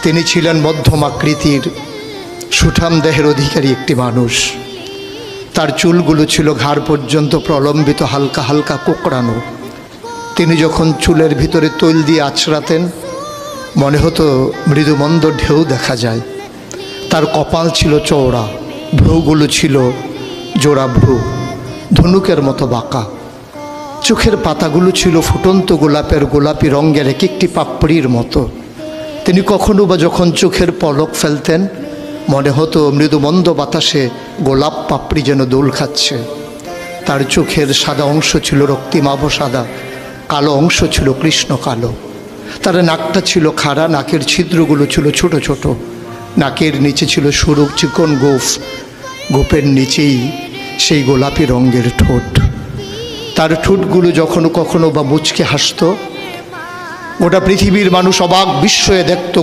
তিনি ছিলেন মধ্যম আকৃতির সুঠাম দেহের অধিকারী একটি মানুষ। তার চুলগুলো ছিল ঘাড় পর্যন্ত প্রলম্বিত, হালকা হালকা কোঁকড়ানো। তিনি যখন চুলের ভিতরে তৈল দিয়ে আছড়াতেন মনে হতো মৃদুমন্দ ঢেউ দেখা যায়। তার কপাল ছিল চওড়া, ভ্রুগুলো ছিল জোড়া ভ্রু, ধনুকের মতো বাঁকা। চোখের পাতাগুলো ছিল ফুটন্ত গোলাপের গোলাপি রঙের এক একটি পাপড়ির মতো। তিনি কখনো বা যখন চোখের পলক ফেলতেন মনে হতো মৃদুমন্দ বাতাসে গোলাপ পাপড়ি যেন দোল খাচ্ছে। তার চোখের সাদা অংশ ছিল রক্তিমাভ সাদা, কালো অংশ ছিল কৃষ্ণ কালো। তার নাকটা ছিল খাড়া, নাকের ছিদ্রগুলো ছিল ছোট ছোট। নাকের নিচে ছিল সরু চিকন গোঁফ, গোঁফের নিচেই সেই গোলাপি রঙের ঠোঁট। তার ঠোঁটগুলো যখন কখনো বা মুচকে হাসত, গোটা পৃথিবীর মানুষ অবাক বিস্ময়ে দেখত।